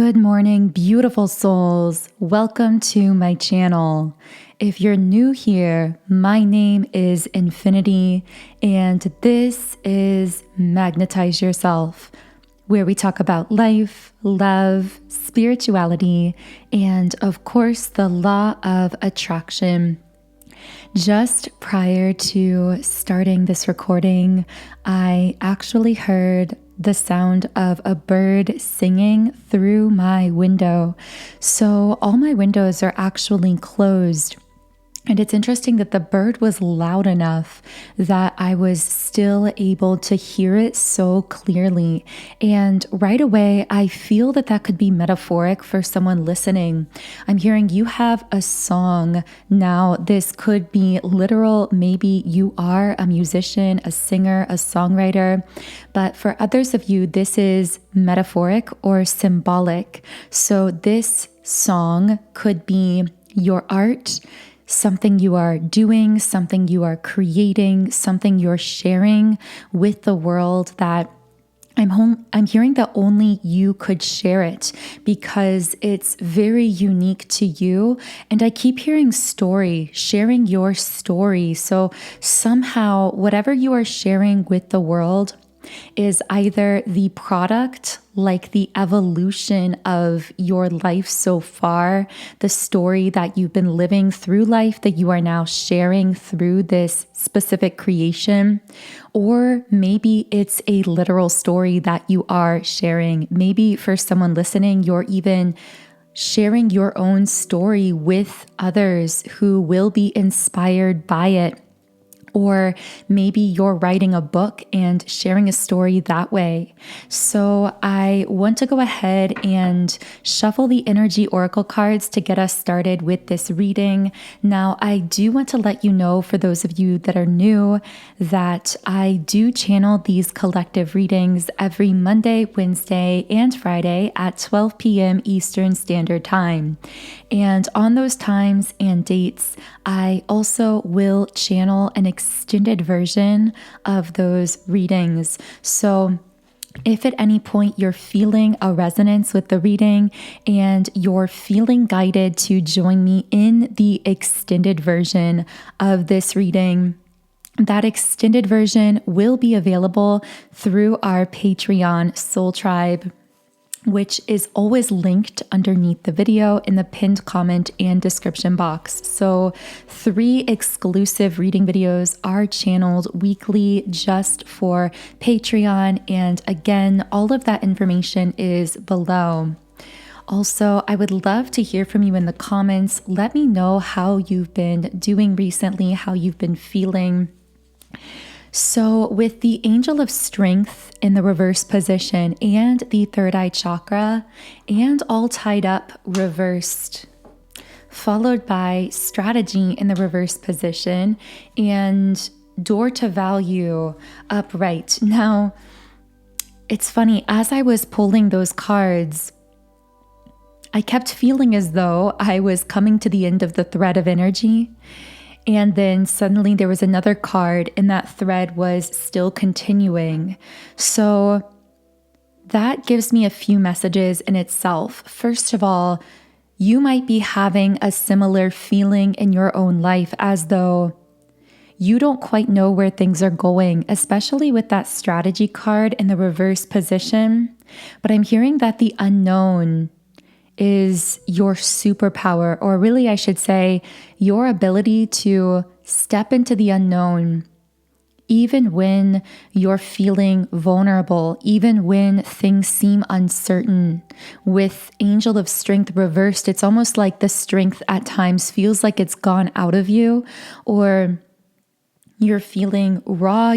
Good morning, beautiful souls. Welcome to my channel. If you're new here, my name is Infinity, and this is Magnetize Yourself, where we talk about life, love, spirituality, and of course, the law of attraction. Just prior to starting this recording, I actually heard the sound of a bird singing through my window. So all my windows are actually closed. And it's interesting that the bird was loud enough that I was still able to hear it so clearly. And right away, I feel that that could be metaphoric for someone listening. I'm hearing you have a song. Now, this could be literal. Maybe you are a musician, a singer, a songwriter. But for others of you, this is metaphoric or symbolic. So this song could be your art, something you are doing, something you are creating, something you're sharing with the world that I'm hearing that only you could share it because it's very unique to you. And I keep hearing story, sharing your story. So somehow, whatever you are sharing with the world is either the product, like the evolution of your life so far, the story that you've been living through life that you are now sharing through this specific creation, or maybe it's a literal story that you are sharing. Maybe for someone listening, you're even sharing your own story with others who will be inspired by it. Or maybe you're writing a book and sharing a story that way. So I want to go ahead and shuffle the energy oracle cards to get us started with this reading. Now, I do want to let you know, for those of you that are new, that I do channel these collective readings every Monday, Wednesday, and Friday at 12 p.m. Eastern Standard Time. And on those times and dates, I also will channel an extended version of those readings. So if at any point you're feeling a resonance with the reading and you're feeling guided to join me in the extended version of this reading, that extended version will be available through our Patreon Soul Tribe, which is always linked underneath the video in the pinned comment and description box. So 3 exclusive reading videos are channeled weekly just for Patreon. And again, all of that information is below. Also, I would love to hear from you in the comments. Let me know how you've been doing recently, how you've been feeling. So with the Angel of Strength in the reverse position and the third eye chakra and all tied up reversed, followed by strategy in the reverse position and door to value upright. Now, it's funny, as I was pulling those cards, I kept feeling as though I was coming to the end of the thread of energy. And then suddenly there was another card and that thread was still continuing. So that gives me a few messages in itself. First of all, you might be having a similar feeling in your own life as though you don't quite know where things are going, especially with that strategy card in the reverse position. But I'm hearing that the unknown is your superpower, or really I should say your ability to step into the unknown, even when you're feeling vulnerable, even when things seem uncertain. With Angel of Strength reversed, it's almost like the strength at times feels like it's gone out of you, or you're feeling raw,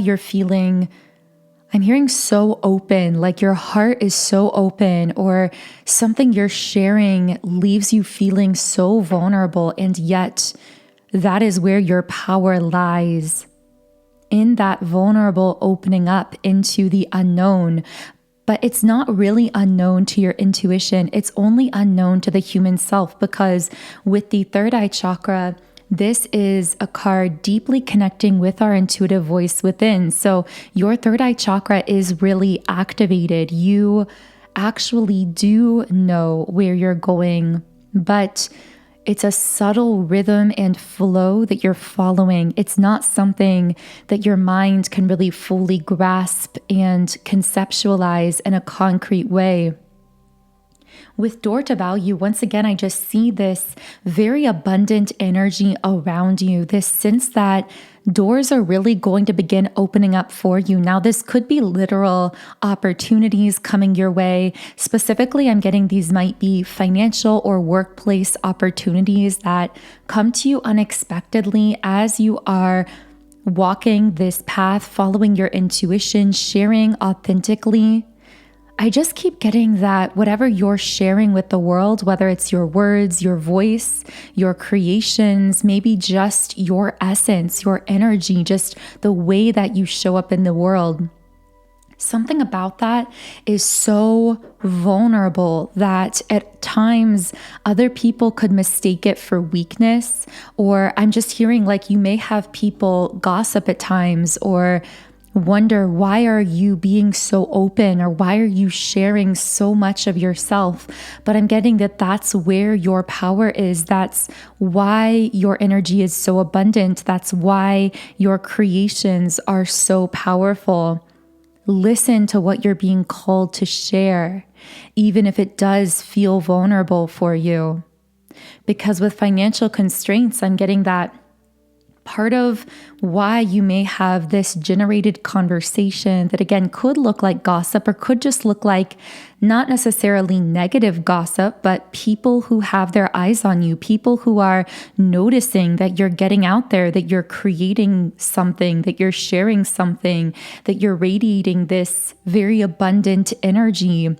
I'm hearing so open, like your heart is so open, or something you're sharing leaves you feeling so vulnerable, and yet that is where your power lies, in that vulnerable opening up into the unknown. But it's not really unknown to your intuition, it's only unknown to the human self, because with the third eye chakra, this is a card deeply connecting with our intuitive voice within. So your third eye chakra is really activated. You actually do know where you're going, but it's a subtle rhythm and flow that you're following. It's not something that your mind can really fully grasp and conceptualize in a concrete way. With 𝘻𝘠 value, once again, I just see this very abundant energy around you, this sense that doors are really going to begin opening up for you. Now, this could be literal opportunities coming your way. Specifically, I'm getting these might be financial or workplace opportunities that come to you unexpectedly as you are walking this path, following your intuition, sharing authentically. I just keep getting that whatever you're sharing with the world, whether it's your words, your voice, your creations, maybe just your essence, your energy, just the way that you show up in the world, something about that is so vulnerable that at times other people could mistake it for weakness. Or I'm just hearing like you may have people gossip at times or wonder, why are you being so open, or why are you sharing so much of yourself? But I'm getting that that's where your power is. That's why your energy is so abundant. That's why your creations are so powerful. Listen to what you're being called to share, even if it does feel vulnerable for you. Because with financial constraints, I'm getting that part of why you may have this generated conversation that again could look like gossip or could just look like not necessarily negative gossip, but people who have their eyes on you, people who are noticing that you're getting out there, that you're creating something, that you're sharing something, that you're radiating this very abundant energy.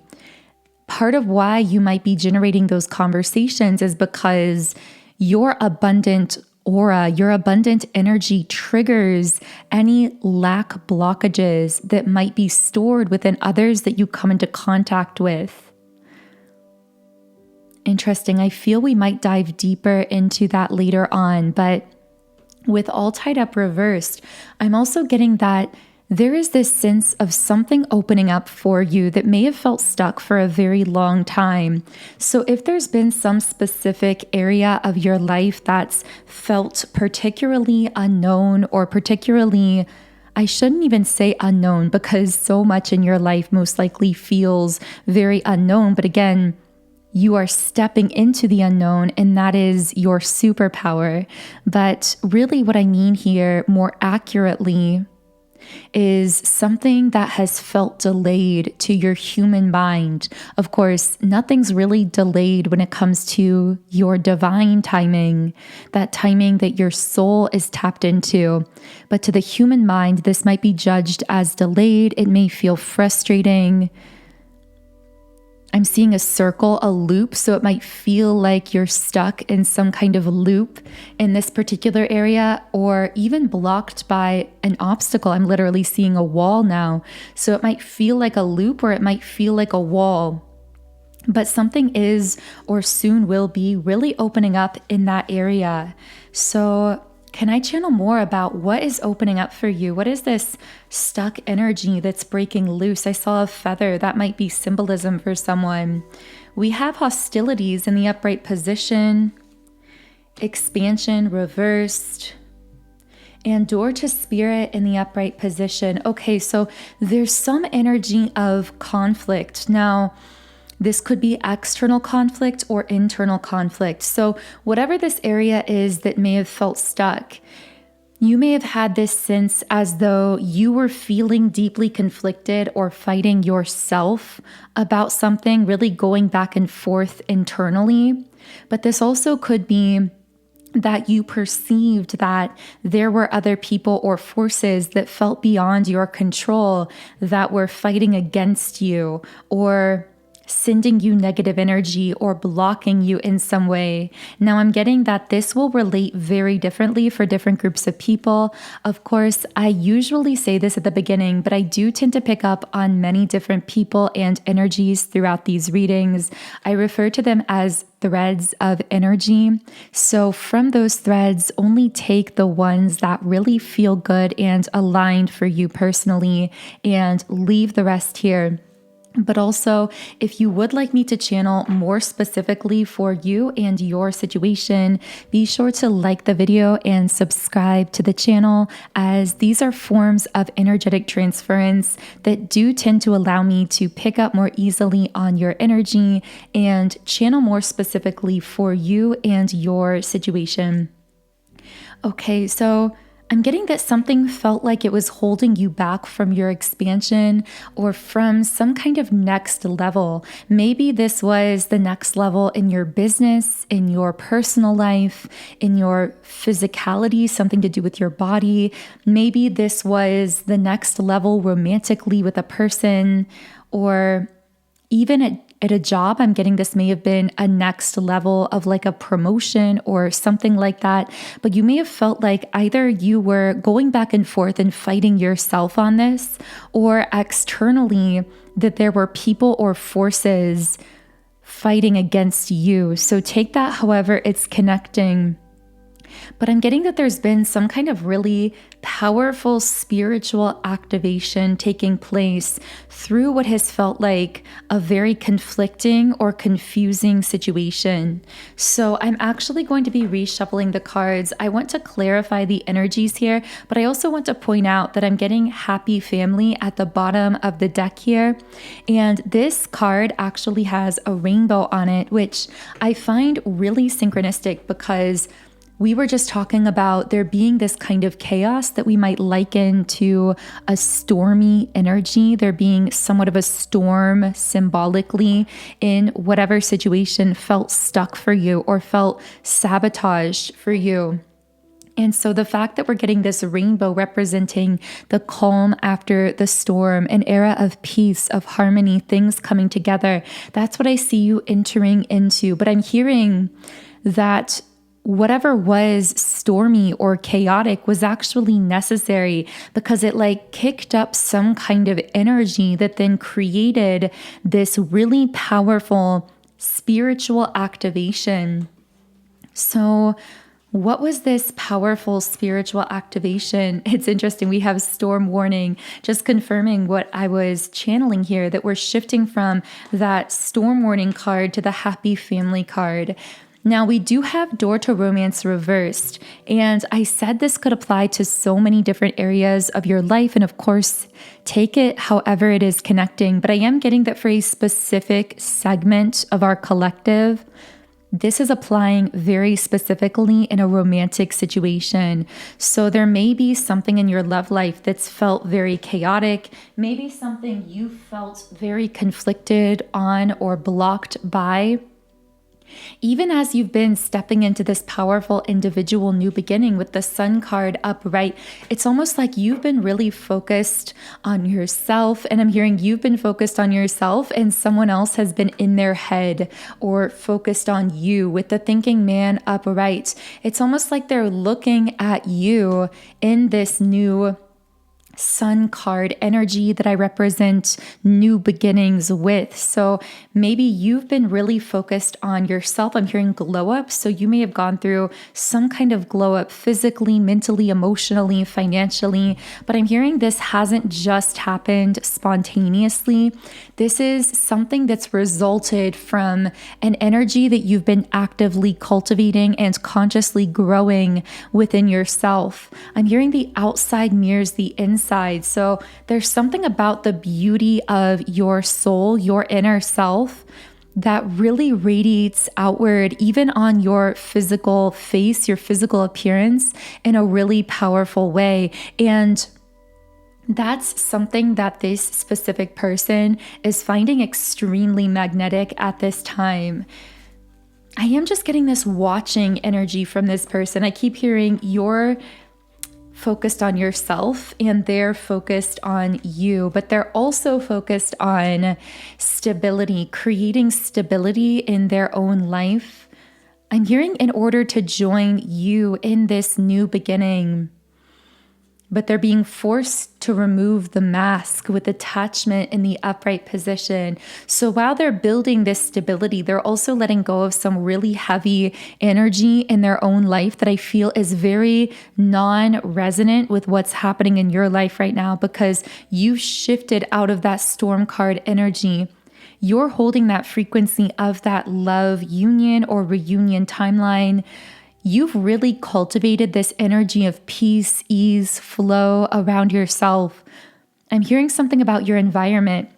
Part of why you might be generating those conversations is because your abundant aura, your abundant energy triggers any lack blockages that might be stored within others that you come into contact with. Interesting. I feel we might dive deeper into that later on, but with all tied up reversed, I'm also getting that there is this sense of something opening up for you that may have felt stuck for a very long time. So if there's been some specific area of your life that's felt particularly unknown or particularly, I shouldn't even say unknown because so much in your life most likely feels very unknown. But again, you are stepping into the unknown, and that is your superpower. But really what I mean here more accurately is something that has felt delayed to your human mind. Of course, nothing's really delayed when it comes to your divine timing, that timing that your soul is tapped into. But to the human mind, this might be judged as delayed. It may feel frustrating. I'm seeing a circle, a loop, so it might feel like you're stuck in some kind of loop in this particular area, or even blocked by an obstacle. I'm literally seeing a wall now. So it might feel like a loop or it might feel like a wall. But something is or soon will be really opening up in that area. So can I channel more about what is opening up for you? What is this stuck energy that's breaking loose? I saw a feather. That might be symbolism for someone. We have hostilities in the upright position, expansion reversed, and door to spirit in the upright position. Okay, so there's some energy of conflict. Now, this could be external conflict or internal conflict. So whatever this area is that may have felt stuck, you may have had this sense as though you were feeling deeply conflicted or fighting yourself about something, really going back and forth internally. But this also could be that you perceived that there were other people or forces that felt beyond your control that were fighting against you or sending you negative energy or blocking you in some way. Now, I'm getting that this will relate very differently for different groups of people. Of course, I usually say this at the beginning, but I do tend to pick up on many different people and energies throughout these readings. I refer to them as threads of energy. So from those threads, only take the ones that really feel good and aligned for you personally and leave the rest here. But also, if you would like me to channel more specifically for you and your situation, be sure to like the video and subscribe to the channel, as these are forms of energetic transference that do tend to allow me to pick up more easily on your energy and channel more specifically for you and your situation. Okay, so I'm getting that something felt like it was holding you back from your expansion or from some kind of next level. Maybe this was the next level in your business, in your personal life, in your physicality, something to do with your body. Maybe this was the next level romantically with a person, or even at a job. I'm getting this may have been a next level of like a promotion or something like that. But you may have felt like either you were going back and forth and fighting yourself on this, or externally that there were people or forces fighting against you. So take that however it's connecting. But I'm getting that there's been some kind of really powerful spiritual activation taking place through what has felt like a very conflicting or confusing situation. So I'm actually going to be reshuffling the cards. I want to clarify the energies here, but I also want to point out that I'm getting happy family at the bottom of the deck here. And this card actually has a rainbow on it, which I find really synchronistic, because we were just talking about there being this kind of chaos that we might liken to a stormy energy, there being somewhat of a storm symbolically in whatever situation felt stuck for you or felt sabotaged for you. And so the fact that we're getting this rainbow representing the calm after the storm, an era of peace, of harmony, things coming together, that's what I see you entering into. But I'm hearing that whatever was stormy or chaotic was actually necessary, because it like kicked up some kind of energy that then created this really powerful spiritual activation. So what was this powerful spiritual activation? It's interesting. We have storm warning, just confirming what I was channeling here, that we're shifting from that storm warning card to the happy family card. Now, we do have door to romance reversed, and I said this could apply to so many different areas of your life, and of course, take it however it is connecting, but I am getting that for a specific segment of our collective, this is applying very specifically in a romantic situation. So there may be something in your love life that's felt very chaotic, maybe something you felt very conflicted on or blocked by. Even as you've been stepping into this powerful individual new beginning with the Sun card upright, it's almost like you've been really focused on yourself. And I'm hearing you've been focused on yourself and someone else has been in their head or focused on you with the thinking man upright. It's almost like they're looking at you in this new Sun card energy that I represent new beginnings with. So maybe you've been really focused on yourself. I'm hearing glow up. So you may have gone through some kind of glow up physically, mentally, emotionally, financially. But I'm hearing this hasn't just happened spontaneously. This is something that's resulted from an energy that you've been actively cultivating and consciously growing within yourself. I'm hearing the outside mirrors the inside. So there's something about the beauty of your soul, your inner self, that really radiates outward, even on your physical face, your physical appearance, in a really powerful way. And that's something that this specific person is finding extremely magnetic at this time. I am just getting this watching energy from this person. I keep hearing you're focused on yourself and they're focused on you, but they're also focused on stability, creating stability in their own life. I'm hearing in order to join you in this new beginning, but they're being forced to remove the mask with attachment in the upright position. So while they're building this stability, they're also letting go of some really heavy energy in their own life that I feel is very non-resonant with what's happening in your life right now, because you shifted out of that storm card energy. You're holding that frequency of that love union or reunion timeline. You've really cultivated this energy of peace, ease, flow around yourself. I'm hearing something about your environment.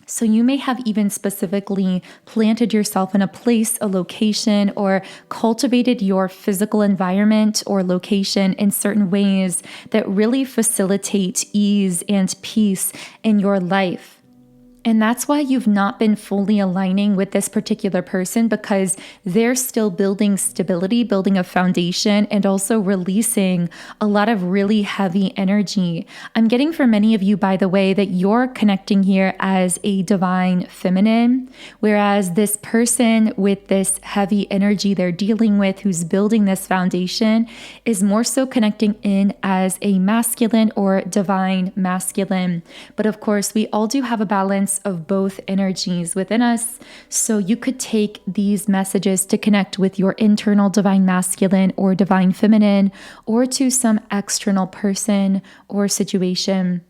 So you may have even specifically planted yourself in a place, a location, or cultivated your physical environment or location in certain ways that really facilitate ease and peace in your life. And that's why you've not been fully aligning with this particular person, because they're still building stability, building a foundation, and also releasing a lot of really heavy energy. I'm getting for many of you, by the way, that you're connecting here as a divine feminine, whereas this person with this heavy energy they're dealing with, who's building this foundation, is more so connecting in as a masculine or divine masculine. But of course, we all do have a balance of both energies within us. So you could take these messages to connect with your internal divine masculine or divine feminine, or to some external person or situation.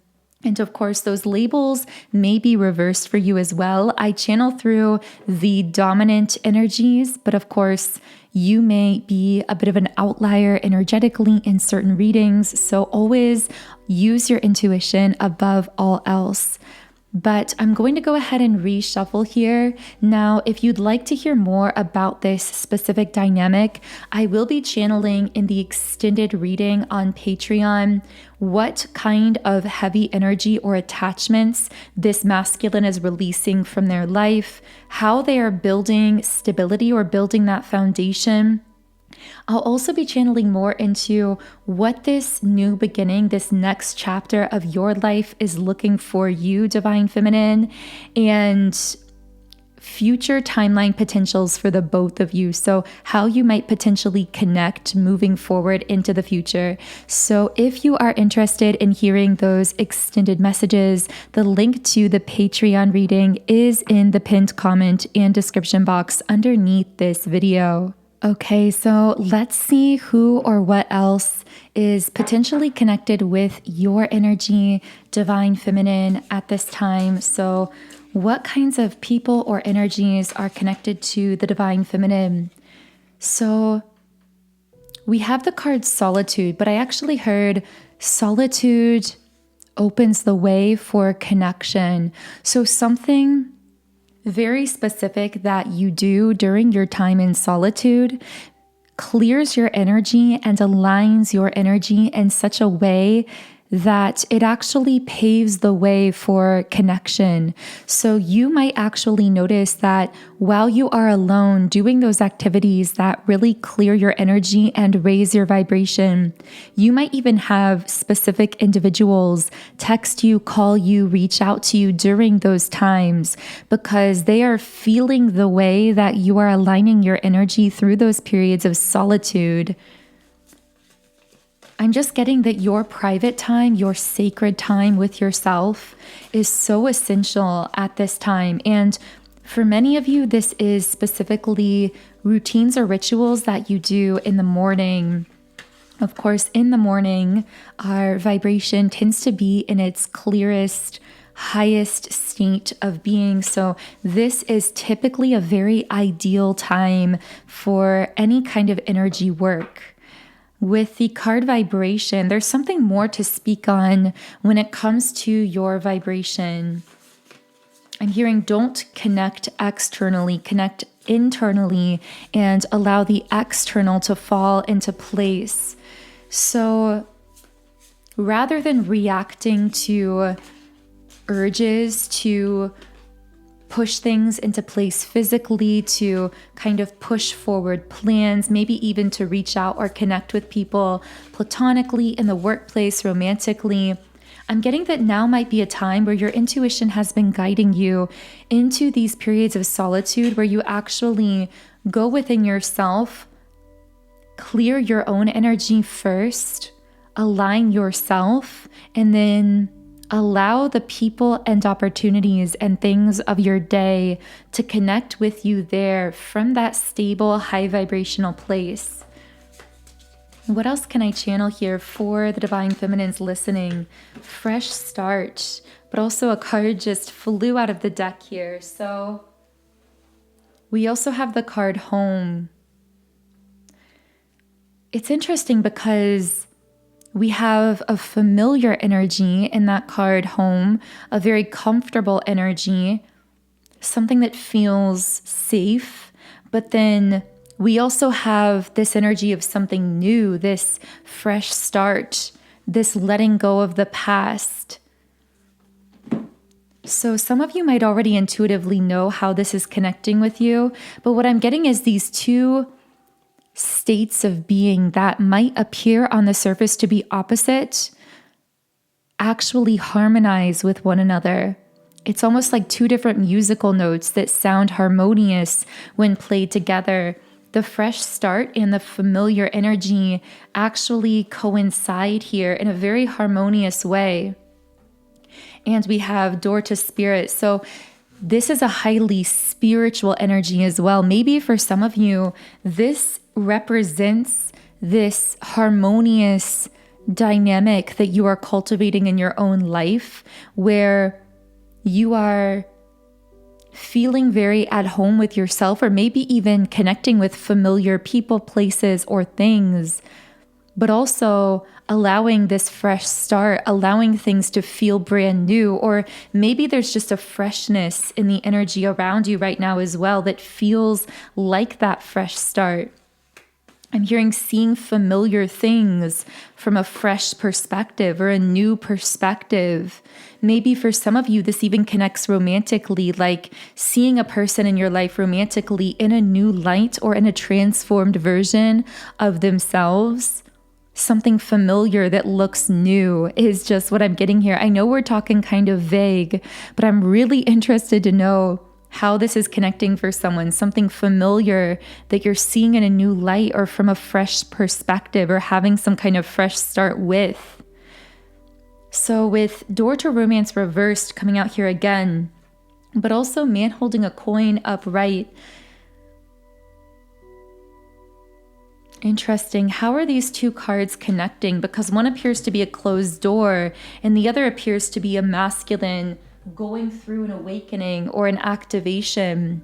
And of course, those labels may be reversed for you as well. I channel through the dominant energies, but of course, you may be a bit of an outlier energetically in certain readings. So always use your intuition above all else. But I'm going to go ahead and reshuffle here. Now, if you'd like to hear more about this specific dynamic, I will be channeling in the extended reading on Patreon what kind of heavy energy or attachments this masculine is releasing from their life, how they are building stability or building that foundation. I'll also be channeling more into what this new beginning, this next chapter of your life is looking for you, divine feminine, and future timeline potentials for the both of you. So how you might potentially connect moving forward into the future. So if you are interested in hearing those extended messages, the link to the Patreon reading is in the pinned comment and description box underneath this video. Okay, so let's see who or what else is potentially connected with your energy, divine feminine, at this time. So what kinds of people or energies are connected to the divine feminine? So we have the card solitude, but I actually heard solitude opens the way for connection. So something very specific that you do during your time in solitude clears your energy and aligns your energy in such a way that it actually paves the way for connection. So you might actually notice that while you are alone doing those activities that really clear your energy and raise your vibration, you might even have specific individuals text you, call you, reach out to you during those times, because they are feeling the way that you are aligning your energy through those periods of solitude. I'm just getting that your private time, your sacred time with yourself is so essential at this time. And for many of you, this is specifically routines or rituals that you do in the morning. Of course, in the morning, our vibration tends to be in its clearest, highest state of being. So this is typically a very ideal time for any kind of energy work. With the card vibration, there's something more to speak on when it comes to your vibration. I'm hearing don't connect externally, connect internally, and allow the external to fall into place. So rather than reacting to urges to push things into place physically, to kind of push forward plans, maybe even to reach out or connect with people platonically, in the workplace, romantically, I'm getting that now might be a time where your intuition has been guiding you into these periods of solitude where you actually go within yourself, clear your own energy first, align yourself and then allow the people and opportunities and things of your day to connect with you there from that stable, high vibrational place. What else can I channel here for the Divine Feminines listening? Fresh start, but also a card just flew out of the deck here. So we also have the card home. It's interesting because we have a familiar energy in that card home, a very comfortable energy, something that feels safe, but then we also have this energy of something new, this fresh start, this letting go of the past. So some of you might already intuitively know how this is connecting with you, but what I'm getting is these two states of being that might appear on the surface to be opposite actually harmonize with one another. It's almost like two different musical notes that sound harmonious when played together. The fresh start and the familiar energy actually coincide here in a very harmonious way. And we have door to spirit. So this is a highly spiritual energy as well. Maybe for some of you, this represents this harmonious dynamic that you are cultivating in your own life, where you are feeling very at home with yourself, or maybe even connecting with familiar people, places, or things, but also allowing this fresh start, allowing things to feel brand new. Or maybe there's just a freshness in the energy around you right now as well that feels like that fresh start. I'm hearing seeing familiar things from a fresh perspective or a new perspective. Maybe for some of you, this even connects romantically, like seeing a person in your life romantically in a new light or in a transformed version of themselves. Something familiar that looks new is just what I'm getting here. I know we're talking kind of vague, but I'm really interested to know how this is connecting for someone, something familiar that you're seeing in a new light or from a fresh perspective or having some kind of fresh start with. So with door to romance reversed coming out here again, but also man holding a coin upright. Interesting. How are these two cards connecting? Because one appears to be a closed door and the other appears to be a masculine going through an awakening or an activation.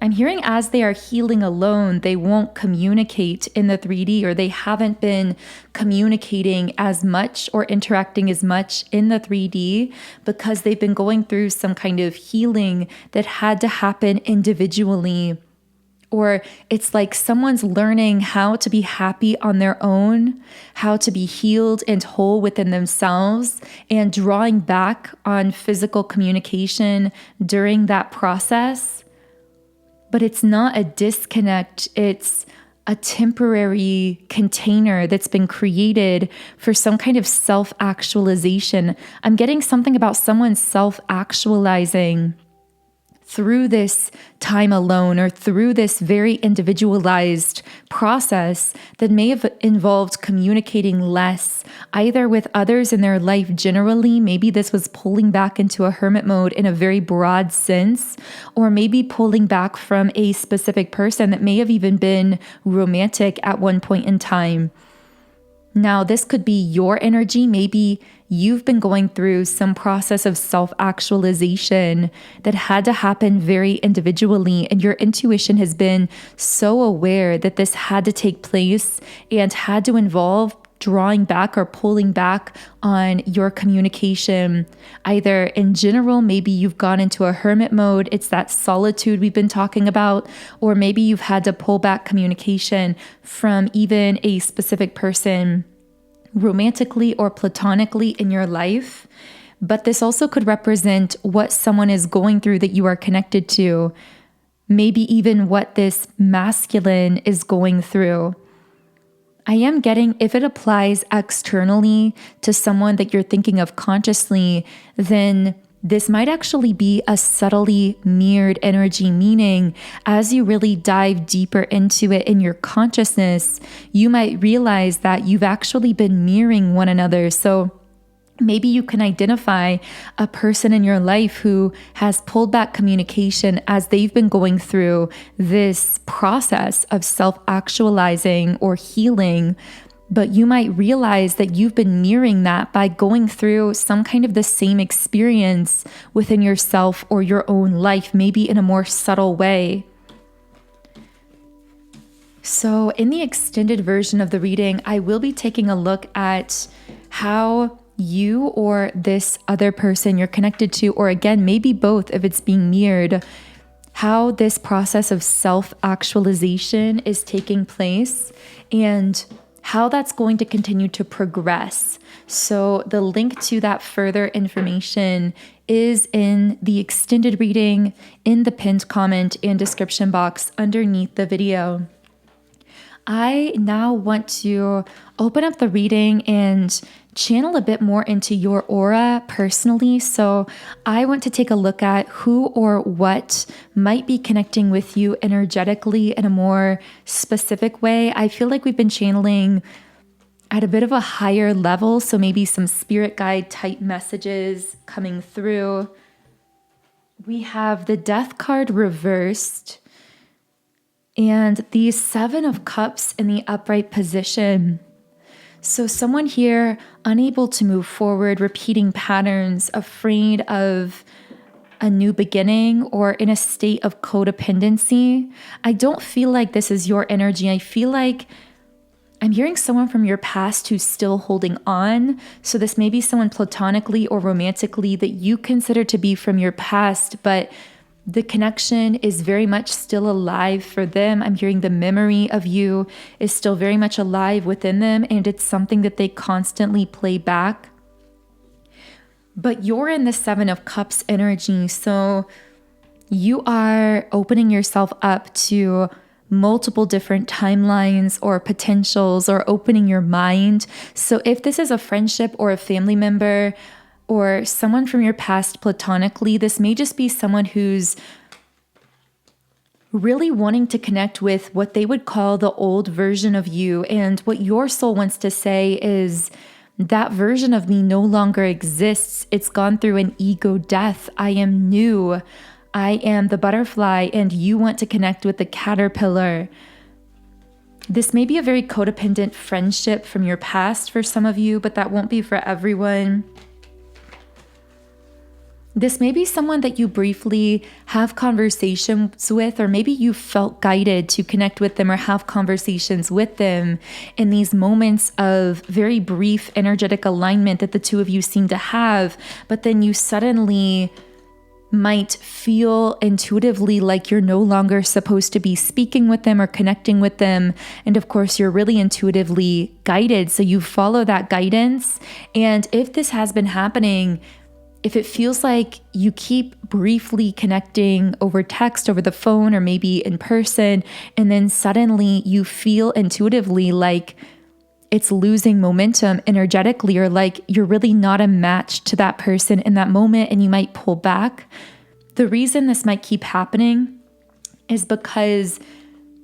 I'm hearing as they are healing alone, they won't communicate in the 3D, or they haven't been communicating as much or interacting as much in the 3D because they've been going through some kind of healing that had to happen individually. Or it's like someone's learning how to be happy on their own, how to be healed and whole within themselves, and drawing back on physical communication during that process. But it's not a disconnect, it's a temporary container that's been created for some kind of self-actualization. I'm getting something about someone self-actualizing through this time alone or through this very individualized process that may have involved communicating less, either with others in their life generally. Maybe this was pulling back into a hermit mode in a very broad sense, or maybe pulling back from a specific person that may have even been romantic at one point in time. Now, this could be your energy. Maybe you've been going through some process of self-actualization that had to happen very individually, and your intuition has been so aware that this had to take place and had to involve drawing back or pulling back on your communication. Either in general, maybe you've gone into a hermit mode, it's that solitude we've been talking about, or maybe you've had to pull back communication from even a specific person, romantically or platonically in your life. But this also could represent what someone is going through that you are connected to, maybe even what this masculine is going through. I am getting, if it applies externally to someone that you're thinking of consciously, then this might actually be a subtly mirrored energy, meaning as you really dive deeper into it in your consciousness, you might realize that you've actually been mirroring one another. So maybe you can identify a person in your life who has pulled back communication as they've been going through this process of self-actualizing or healing. But you might realize that you've been mirroring that by going through some kind of the same experience within yourself or your own life, maybe in a more subtle way. So in the extended version of the reading, I will be taking a look at how you or this other person you're connected to, or again, maybe both if it's being mirrored, how this process of self-actualization is taking place and how that's going to continue to progress. So the link to that further information is in the extended reading in the pinned comment and description box underneath the video. I now want to open up the reading and channel a bit more into your aura personally. So I want to take a look at who or what might be connecting with you energetically in a more specific way. I feel like we've been channeling at a bit of a higher level, so maybe some spirit guide type messages coming through. We have the Death card reversed and the Seven of Cups in the upright position. So someone here unable to move forward, repeating patterns, afraid of a new beginning, or in a state of codependency. I don't feel like this is your energy. I feel like I'm hearing someone from your past who's still holding on. So this may be someone platonically or romantically that you consider to be from your past, but the connection is very much still alive for them. I'm hearing the memory of you is still very much alive within them, and it's something that they constantly play back. But you're in the Seven of Cups energy, so you are opening yourself up to multiple different timelines or potentials, or opening your mind. So if this is a friendship or a family member, or someone from your past platonically, this may just be someone who's really wanting to connect with what they would call the old version of you. And what your soul wants to say is, that version of me no longer exists. It's gone through an ego death. I am new. I am the butterfly, and you want to connect with the caterpillar. This may be a very codependent friendship from your past for some of you, but that won't be for everyone. This may be someone that you briefly have conversations with, or maybe you felt guided to connect with them or have conversations with them in these moments of very brief energetic alignment that the two of you seem to have, but then you suddenly might feel intuitively like you're no longer supposed to be speaking with them or connecting with them. And of course, you're really intuitively guided, so you follow that guidance. And if this has been happening, if it feels like you keep briefly connecting over text, over the phone, or maybe in person, and then suddenly you feel intuitively like it's losing momentum energetically, or like you're really not a match to that person in that moment and you might pull back, the reason this might keep happening is because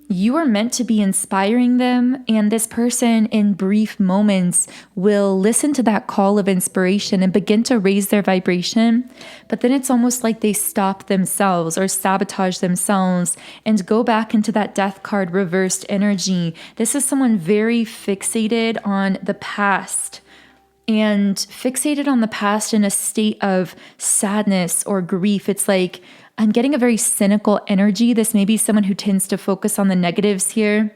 you are meant to be inspiring them, and this person in brief moments will listen to that call of inspiration and begin to raise their vibration. But then it's almost like they stop themselves or sabotage themselves and go back into that Death card reversed energy. This is someone very fixated on the past, and fixated on the past in a state of sadness or grief. It's like, I'm getting a very cynical energy. This may be someone who tends to focus on the negatives here.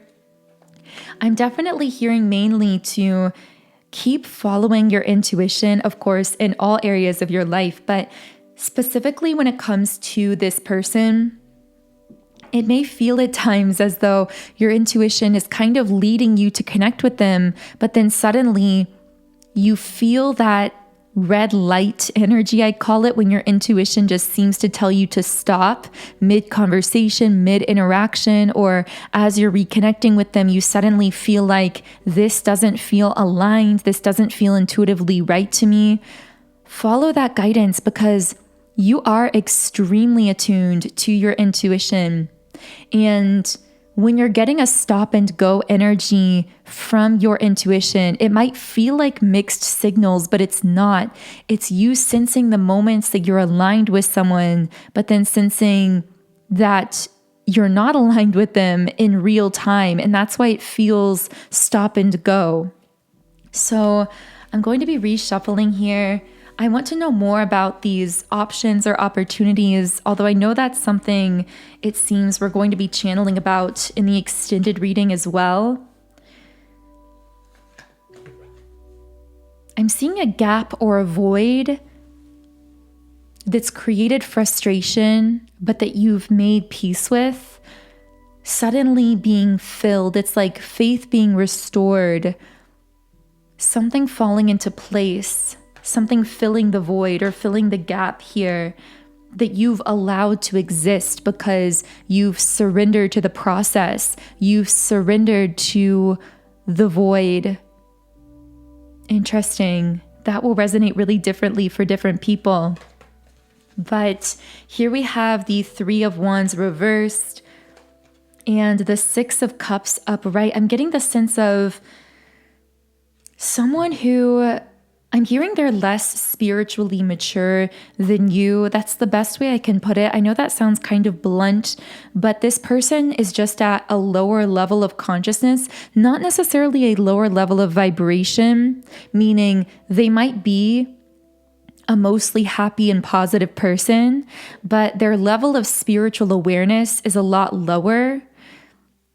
I'm definitely hearing mainly to keep following your intuition, of course, in all areas of your life, but specifically when it comes to this person, it may feel at times as though your intuition is kind of leading you to connect with them, but then suddenly you feel that red light energy, I call it, when your intuition just seems to tell you to stop mid-conversation, mid-interaction, or as you're reconnecting with them, you suddenly feel like this doesn't feel aligned, this doesn't feel intuitively right to me. Follow that guidance, because you are extremely attuned to your intuition. And when you're getting a stop and go energy from your intuition, it might feel like mixed signals, but it's not. It's you sensing the moments that you're aligned with someone, but then sensing that you're not aligned with them in real time. And that's why it feels stop and go. So I'm going to be reshuffling here. I want to know more about these options or opportunities, although I know that's something it seems we're going to be channeling about in the extended reading as well. I'm seeing a gap or a void that's created frustration, but that you've made peace with, suddenly being filled. It's like faith being restored, something falling into place, something filling the void or filling the gap here that you've allowed to exist because you've surrendered to the process. You've surrendered to the void. Interesting. That will resonate really differently for different people. But here we have the Three of Wands reversed and the Six of Cups upright. I'm getting the sense of someone who, I'm hearing they're less spiritually mature than you. That's the best way I can put it. I know that sounds kind of blunt, but this person is just at a lower level of consciousness, not necessarily a lower level of vibration, meaning they might be a mostly happy and positive person, but their level of spiritual awareness is a lot lower.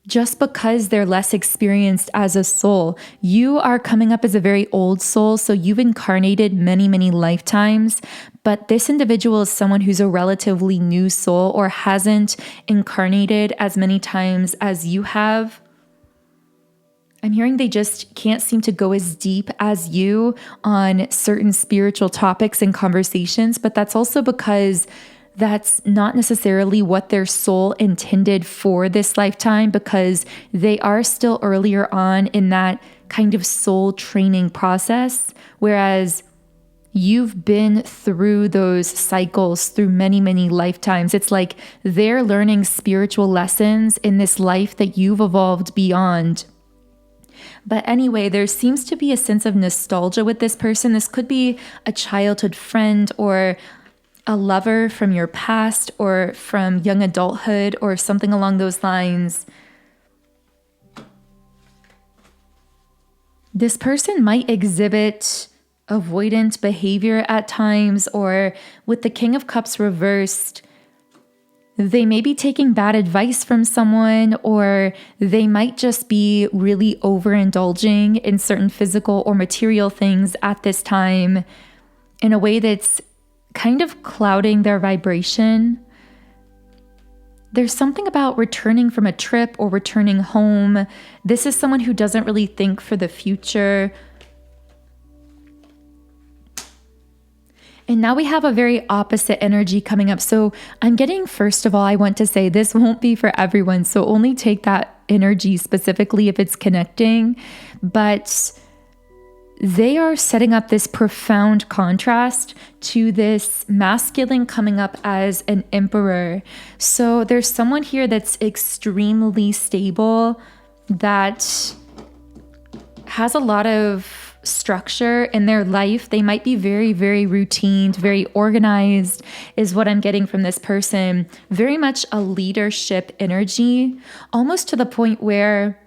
Just because they're less experienced as a soul. You are coming up as a very old soul, so you've incarnated many, many lifetimes, but this individual is someone who's a relatively new soul or hasn't incarnated as many times as you have. I'm hearing they just can't seem to go as deep as you on certain spiritual topics and conversations, but that's also because that's not necessarily what their soul intended for this lifetime, because they are still earlier on in that kind of soul training process, whereas you've been through those cycles through many, many lifetimes. It's like they're learning spiritual lessons in this life that you've evolved beyond. But anyway, there seems to be a sense of nostalgia with this person. This could be a childhood friend or a lover from your past or from young adulthood or something along those lines. This person might exhibit avoidant behavior at times, or with the King of Cups reversed, they may be taking bad advice from someone, or they might just be really overindulging in certain physical or material things at this time in a way that's kind of clouding their vibration. There's something about returning from a trip or returning home. This is someone who doesn't really think for the future. And now we have a very opposite energy coming up. So I'm getting, first of all, I want to say this won't be for everyone. So only take that energy specifically if it's connecting. But they are setting up this profound contrast to this masculine coming up as an emperor. So there's someone here that's extremely stable, that has a lot of structure in their life. They might be very, very routine, very organized is what I'm getting from this person. Very much a leadership energy, almost to the point where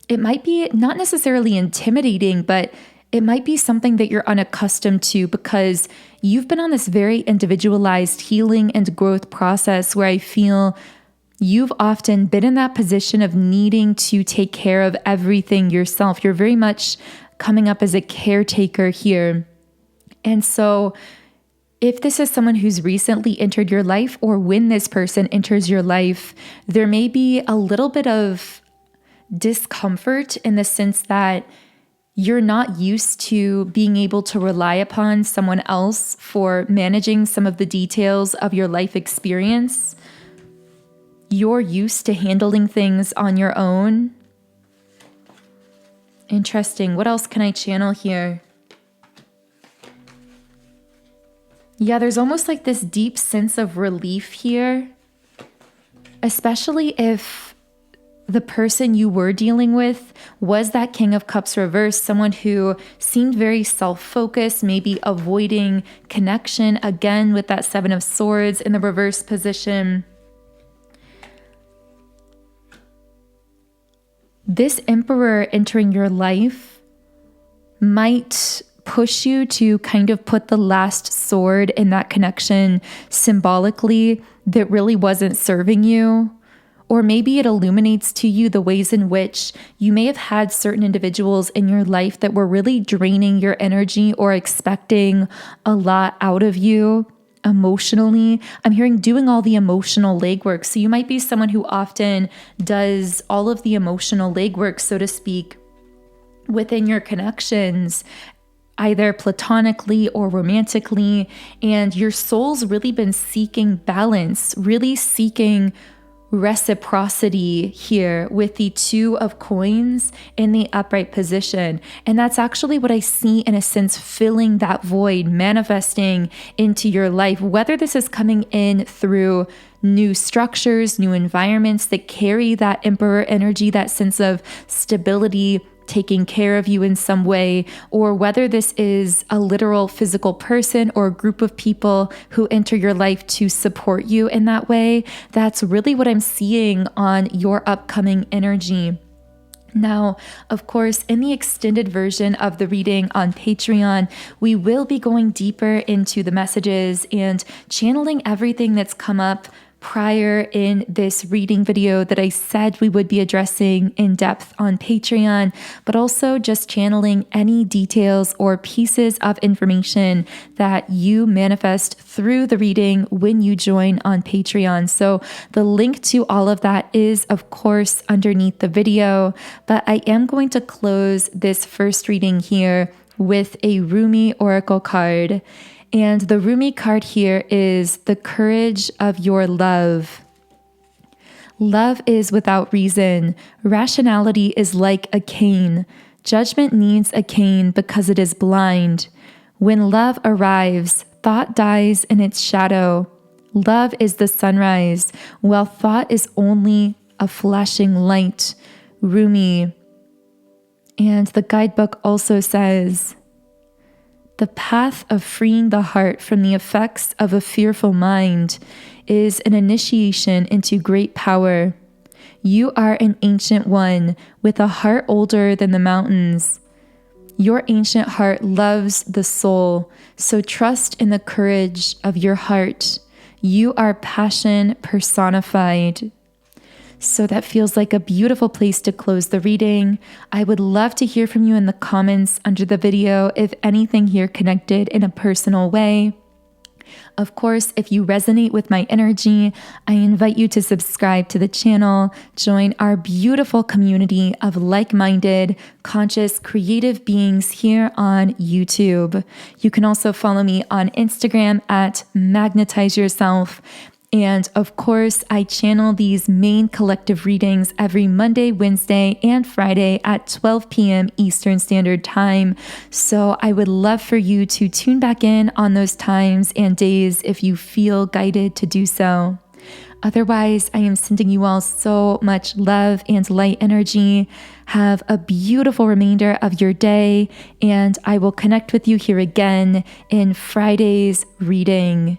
it might be not necessarily intimidating, but it might be something that you're unaccustomed to because you've been on this very individualized healing and growth process where I feel you've often been in that position of needing to take care of everything yourself. You're very much coming up as a caretaker here. And so if this is someone who's recently entered your life, or when this person enters your life, there may be a little bit of discomfort in the sense that you're not used to being able to rely upon someone else for managing some of the details of your life experience. You're used to handling things on your own. Interesting. What else can I channel here? Yeah, there's almost like this deep sense of relief here, especially if the person you were dealing with was that King of Cups reversed, someone who seemed very self-focused, maybe avoiding connection, again with that Seven of Swords in the reverse position. This Emperor entering your life might push you to kind of put the last sword in that connection symbolically that really wasn't serving you. Or maybe it illuminates to you the ways in which you may have had certain individuals in your life that were really draining your energy or expecting a lot out of you emotionally. I'm hearing doing all the emotional legwork. So you might be someone who often does all of the emotional legwork, so to speak, within your connections, either platonically or romantically, and your soul's really been seeking balance, really seeking reciprocity here with the Two of Coins in the upright position. And that's actually what I see, in a sense, filling that void, manifesting into your life, whether this is coming in through new structures, new environments that carry that Emperor energy, that sense of stability, taking care of you in some way, or whether this is a literal physical person or a group of people who enter your life to support you in that way. That's really what I'm seeing on your upcoming energy. Now, of course, in the extended version of the reading on Patreon, we will be going deeper into the messages and channeling everything that's come up prior in this reading video that I said we would be addressing in depth on Patreon, but also just channeling any details or pieces of information that you manifest through the reading when you join on Patreon. So the link to all of that is, of course, underneath the video, but I am going to close this first reading here with a Rumi Oracle card. And the Rumi card here is the courage of your love. Love is without reason. Rationality is like a cane. Judgment needs a cane because it is blind. When love arrives, thought dies in its shadow. Love is the sunrise, while thought is only a flashing light. Rumi. And the guidebook also says, the path of freeing the heart from the effects of a fearful mind is an initiation into great power. You are an ancient one with a heart older than the mountains. Your ancient heart loves the soul, so trust in the courage of your heart. You are passion personified. So that feels like a beautiful place to close the reading. I would love to hear from you in the comments under the video if anything here connected in a personal way. Of course, if you resonate with my energy, I invite you to subscribe to the channel, join our beautiful community of like-minded, conscious, creative beings here on YouTube. You can also follow me on Instagram at Magnetize Yourself. And of course, I channel these main collective readings every Monday, Wednesday, and Friday at 12 p.m. Eastern Standard Time. So I would love for you to tune back in on those times and days if you feel guided to do so. Otherwise, I am sending you all so much love and light energy. Have a beautiful remainder of your day, and I will connect with you here again in Friday's reading.